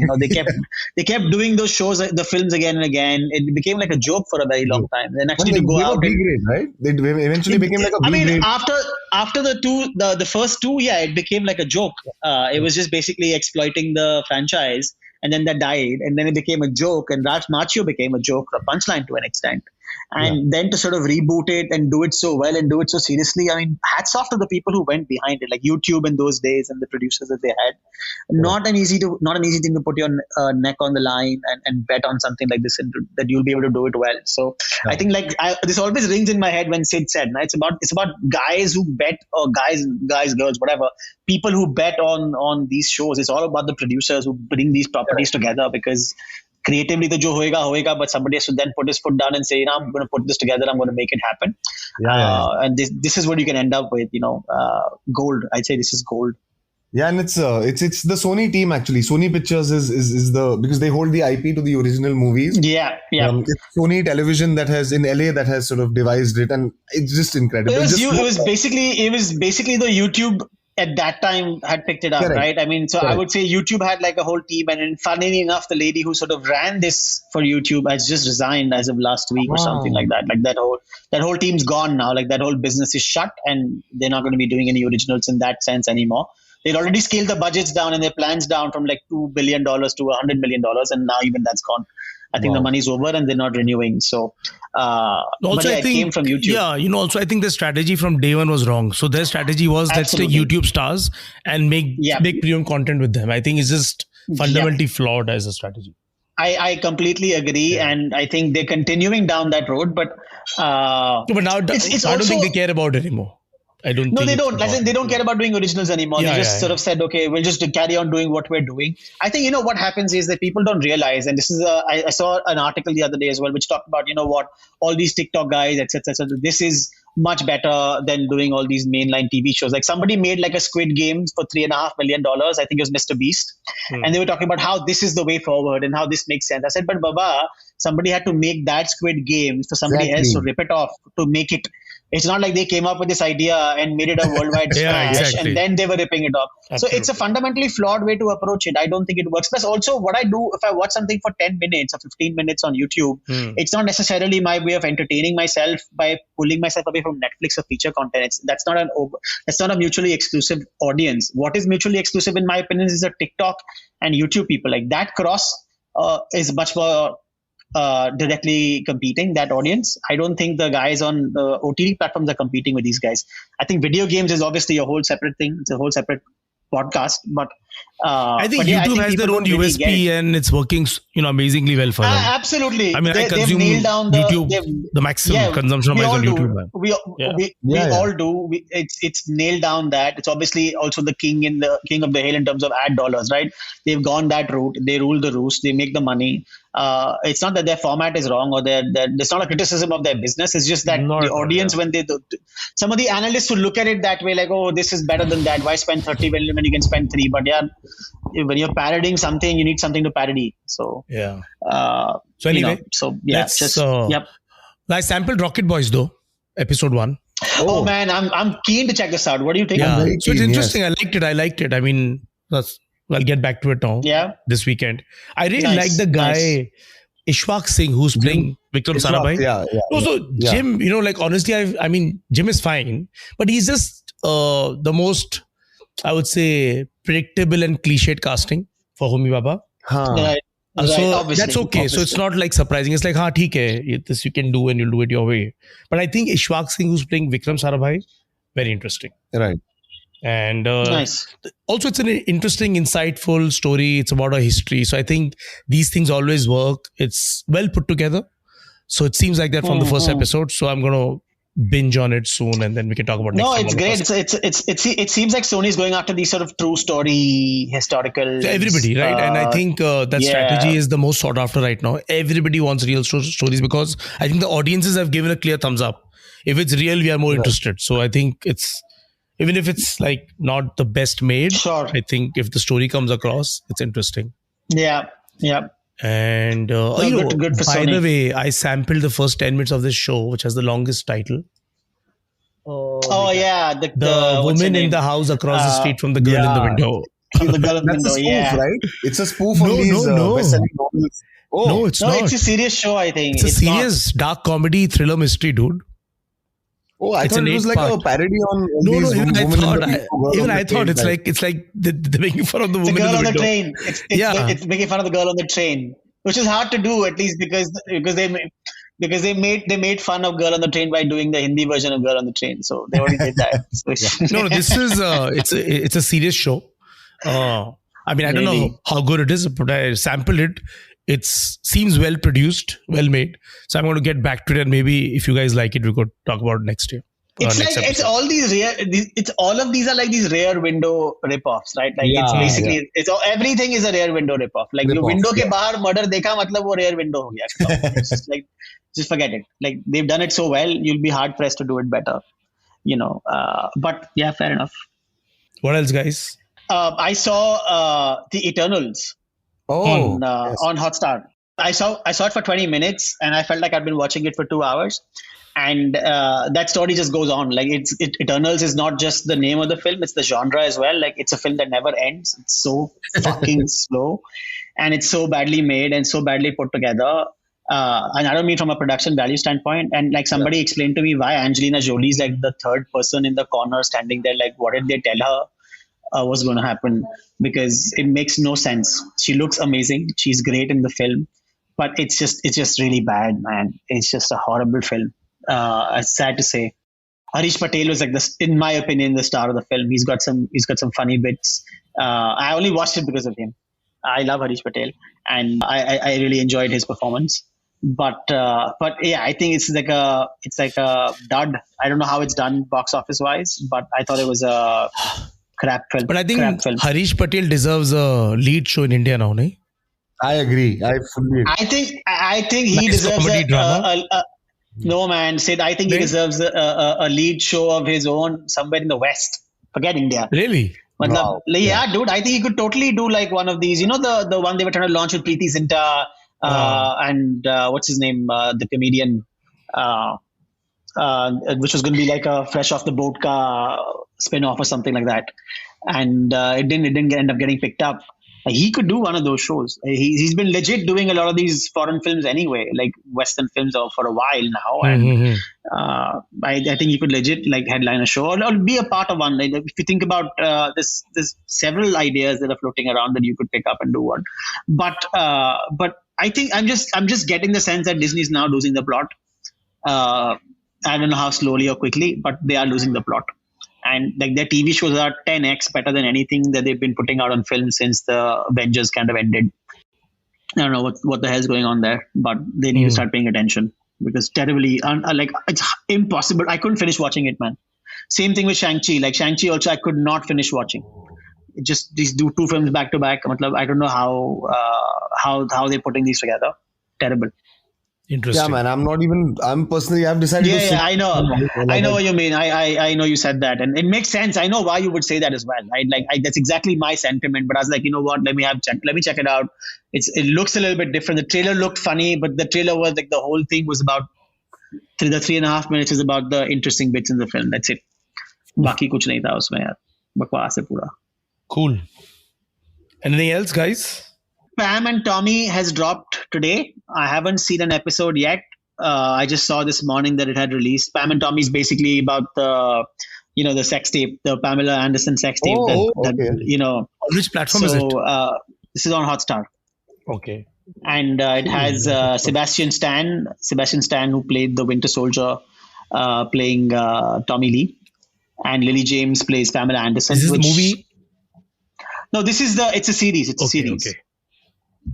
They kept doing those shows, the films again and again. It became like a joke for a very long time. Then actually to go out, B-grade, right? They eventually became like a B-grade. After the first 2, it became like a joke. It was just basically exploiting the franchise, and then that died, and then it became a joke, and Raj Machio became a joke, a punchline to an extent. And then to sort of reboot it and do it so well and do it so seriously, I mean, hats off to the people who went behind it, like YouTube in those days and the producers that they had. Not an easy thing to put your neck on the line and bet on something like this, and that you'll be able to do it well. So I think this always rings in my head when Sid said, it's about guys who bet, or guys, girls, whatever, people who bet on these shows. It's all about the producers who bring these properties together, because creatively the jo hoega, but somebody has to then put his foot down and say, I'm going to put this together, I'm going to make it happen. And this is what you can end up with, gold. I'd say this is gold. Yeah, and it's the Sony team actually. Sony Pictures is because they hold the IP to the original movies. Yeah. It's Sony Television that has in LA that has sort of devised it, and it's just incredible. It was basically the YouTube at that time had picked it up, correct, right? I mean, so correct. I would say YouTube had like a whole team, and funnily enough, the lady who sort of ran this for YouTube has just resigned as of last week or something like that. Like that whole team's gone now. Like that whole business is shut, and they're not going to be doing any originals in that sense anymore. They'd already scaled the budgets down and their plans down from like $2 billion to $100 million, and now even that's gone. I think the money's over and they're not renewing. So, also, I think, it came from YouTube. Yeah, also I think the strategy from day one was wrong. So their strategy was let's take YouTube stars and make premium content with them. I think it's just fundamentally flawed as a strategy. I completely agree, and I think they're continuing down that road. But now I don't think they care about it anymore. They don't. They don't care about doing originals anymore. They just sort of said, okay, we'll just carry on doing what we're doing. I think, what happens is that people don't realize, and this is I saw an article the other day as well, which talked about, what, all these TikTok guys, etc. This is much better than doing all these mainline TV shows. Like somebody made like a Squid Game for $3.5 million. I think it was Mr. Beast. And they were talking about how this is the way forward and how this makes sense. I said, but Baba, somebody had to make that Squid Game for somebody else to rip it off, to make it. It's not like they came up with this idea and made it a worldwide smash and then they were ripping it off. Absolutely. So it's a fundamentally flawed way to approach it. I don't think it works. Plus also what I do, if I watch something for 10 minutes or 15 minutes on YouTube, it's not necessarily my way of entertaining myself by pulling myself away from Netflix or feature content. That's not a mutually exclusive audience. What is mutually exclusive in my opinion is the TikTok and YouTube people. Like that cross is much more directly competing, that audience. I don't think the guys on the OTT platforms are competing with these guys. I think video games is obviously a whole separate thing. It's a whole separate podcast, but I think but yeah, YouTube think has their people own don't really get USP it. and it's working, amazingly well for them. Absolutely. I mean, I They've consume nailed down YouTube, they've- the maximum consumption of we my all on do. YouTube. Man. We Yeah. all do. It's nailed down that. It's obviously also the king of the hill in terms of ad dollars, right? They've gone that route. They rule the roost. They make the money. It's not that their format is wrong or that it's not a criticism of their business. It's just that Not the at all, audience, when they do, some of the analysts will look at it that way, like, oh, this is better than that. Why spend 30 when you can spend 3? But yeah, when you're parodying something, you need something to parody. So Yeah. uh, So anyway, let's yep. I sampled Rocket Boys though, episode 1. Oh man, I'm keen to check this out. What do you think? Yeah. very So it's keen, interesting. I liked it. I mean, I'll get back to it now. Yeah. This weekend. I really Nice, like the guy, Ishwak Singh, who's playing Vikram Sarabhai. Yeah. So Jim, like honestly, I mean, Jim is fine, but he's just the most, I would say, predictable and cliched casting for Homi Baba. Right. So obviously, that's okay. So it's not like surprising. It's like, theek hai, this you can do and you'll do it your way. But I think Ishwak Singh, who's playing Vikram Sarabhai, very interesting. Right. And nice. also, it's an interesting, insightful story. It's about our history. So I think these things always work. It's well put together. So it seems like that from the first episode. So I'm going to binge on it soon, and then we can talk about next No, time. it's great. It seems like Sony's going after these sort of true story, historical. So everybody, right? And I think that strategy is the most sought after right now. Everybody wants real stories because I think the audiences have given a clear thumbs up. If it's real, we are more interested. So I think even if it's like not the best made, Sure. I think if the story comes across, it's interesting. Yeah. And good for by Sony. the way, I sampled the first 10 minutes of this show, which has the longest title. Oh yeah, The what's her woman in name? the house across the street from the girl in the window. From the girl in the That's a window. spoof, Yeah. right? It's a spoof on No, these no. best-selling novels. Oh, No, it's No, not. it's a serious show. I think It's a not. serious dark comedy thriller mystery, dude. I It's thought an it was like 8-part. a parody on No, these even I women thought, in the it's like they're making fun of the The woman in girl the on the window. train. It's making fun of the girl on the train, which is hard to do, at least because they made fun of Girl on the Train by doing the Hindi version of Girl on the Train. So they already did that. So No, this is it's a serious show. I mean, I don't know how good it is, but I sampled it. It seems well produced, well made. So I'm going to get back to it, and maybe if you guys like it, we could talk about it next year. It's next like episode. it's all these rare. It's all of these are like these rare window ripoffs, right? Like it's basically everything is a rare window ripoff. Like the window ke bahar murder dekha, matlab wo rare window ho gaya. It's just like just forget it. Like they've done it so well, you'll be hard pressed to do it better. But yeah, fair enough. What else, guys? I saw the Eternals on Hotstar. I saw it for 20 minutes, and I felt like I'd been watching it for 2 hours. And that story just goes on. Like Eternals is not just the name of the film; it's the genre as well. Like it's a film that never ends. It's so fucking slow, and it's so badly made and so badly put together. And I don't mean from a production value standpoint. And like somebody explained to me why Angelina Jolie is like the third person in the corner standing there. Like, what did they tell her was going to happen? Because it makes no sense. She looks amazing. She's great in the film, but it's just really bad, man. It's just a horrible film. It's sad to say. Harish Patel was like this, in my opinion, the star of the film. He's got some funny bits. I only watched it because of him. I love Harish Patel, and I really enjoyed his performance. But yeah, I think it's like a dud. I don't know how it's done box office wise, but I thought it was a crap film. But I think Harish Patel deserves a lead show in India now, nahi? I agree. I fully agree. I think he deserves no, man, Sid, I think he deserves a lead show of his own somewhere in the West. Forget India. Really? Wow. Yeah, dude, I think he could totally do like one of these. You know, the one they were trying to launch with Preeti Zinta and what's his name? The comedian, which was going to be like a Fresh Off the Boat spin-off or something like that. And it didn't end up getting picked up. He could do one of those shows. He's been legit doing a lot of these foreign films anyway, like Western films for a while now. And I think he could legit like headline a show or be a part of one. Like, if you think about there's several ideas that are floating around that you could pick up and do one. But I think I'm just getting the sense that Disney is now losing the plot. I don't know how slowly or quickly, but they are losing the plot. And like their TV shows are 10x better than anything that they've been putting out on film since the Avengers kind of ended. I don't know what the hell's going on there, but they need to start paying attention because terribly, like it's impossible. I couldn't finish watching it, man. Same thing with Shang-Chi. Like Shang-Chi also, I could not finish watching. Just these two films back to back. I don't know how they're putting these together. Terrible. Interesting. Yeah, man. I'm personally, I've decided to Yeah, I know what you mean. I know you said that, and it makes sense. I know why you would say that as well. Right? That's exactly my sentiment. But I was like, you know what? Let me check it out. It looks a little bit different. The trailer looked funny, but the trailer was like the whole thing was about the 3.5 minutes is about the interesting bits in the film. That's it. बाकी कुछ नहीं था उसमें यार. बकवास है पूरा. Cool. Anything else, guys? Pam and Tommy has dropped today. I haven't seen an episode yet. I just saw this morning that it had released. Pam and Tommy is basically about the sex tape, the Pamela Anderson sex tape. Okay. On which platform is it? This is on Hotstar. Okay. And it has Sebastian Stan, who played the Winter Soldier, playing Tommy Lee, and Lily James plays Pamela Anderson. Is this a movie? No, it's a series. It's a series. Okay.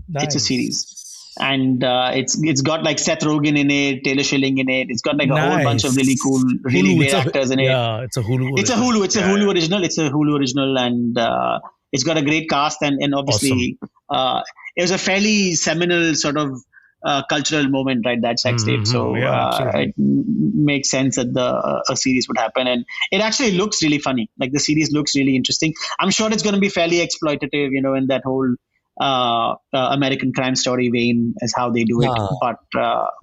Nice. It's a series, and it's got like Seth Rogen in it, Taylor Schilling in it. It's got like a whole bunch of really cool, really great actors in it. Yeah, it's a Hulu. It's a Hulu original. It's a Hulu original, and it's got a great cast, and obviously, awesome. It was a fairly seminal sort of cultural moment, right? That sex tape. So it makes sense that a series would happen, and it actually looks really funny. Like the series looks really interesting. I'm sure it's going to be fairly exploitative, in that whole American Crime Story vein as how they do it.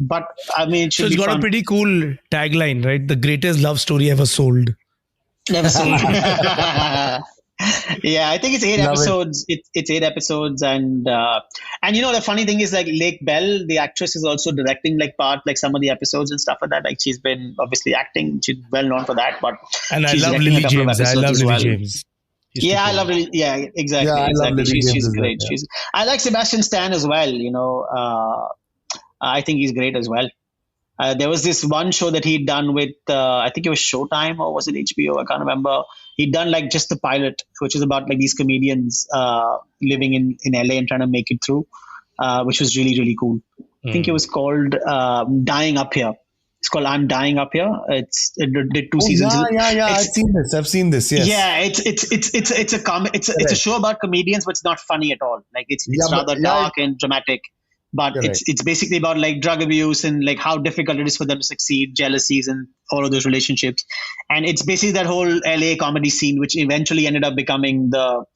But I mean, it it's got fun. A pretty cool tagline, right? The greatest love story ever sold. Never sold. Yeah, I think it's 8 episodes. It's 8 episodes, and the funny thing is like Lake Bell, the actress, is also directing like some of the episodes and stuff like that. Like she's been obviously acting; she's well known for that. But I love Lily James. James. Yeah, I love Lily. Yeah, exactly. Yeah, exactly. She's great. Yeah. I like Sebastian Stan as well. I think he's great as well. There was this one show that he'd done with, I think it was Showtime or was it HBO? I can't remember. He'd done like just the pilot, which is about like these comedians living in LA and trying to make it through, which was really, really cool. I think it was called Dying Up Here. It's called I'm Dying Up Here. It did 2 seasons. Yeah. I've seen this. Yes. Yeah, it's a show about comedians, but it's not funny at all. Like it's rather dark and dramatic. But it's basically about like drug abuse and like how difficult it is for them to succeed, jealousies and all of those relationships. And it's basically that whole LA comedy scene, which eventually ended up becoming the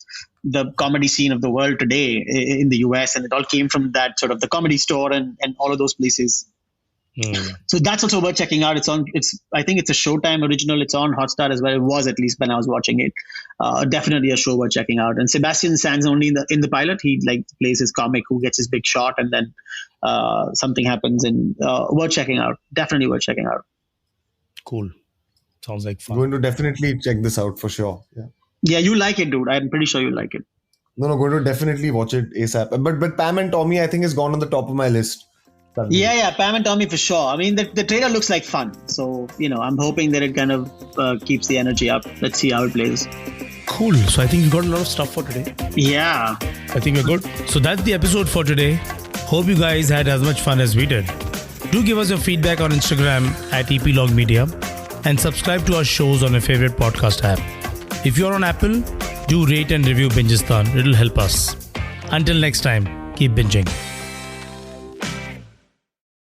comedy scene of the world today in the US. And it all came from that sort of the Comedy Store and all of those places. So that's also worth checking out. I think it's a Showtime original. It's on Hotstar as well. It was, at least when I was watching it. Definitely a show worth checking out. And Sebastian Stan's only in the pilot. He like plays his comic who gets his big shot, and then something happens. And worth checking out. Definitely worth checking out. Cool. Sounds like fun. Going to definitely check this out for sure. Yeah, you like it, dude. I'm pretty sure you like it. No, going to definitely watch it ASAP. But Pam and Tommy, I think, has gone on the top of my list. Yeah, Pam and Tommy for sure. I mean, the trailer looks like fun. So, I'm hoping that it kind of keeps the energy up. Let's see how it plays. Cool. So I think we've got a lot of stuff for today. Yeah. I think we're good. So that's the episode for today. Hope you guys had as much fun as we did. Do give us your feedback on Instagram at eplogmedia and subscribe to our shows on your favorite podcast app. If you're on Apple, do rate and review Bingeistaan. It'll help us. Until next time, keep binging.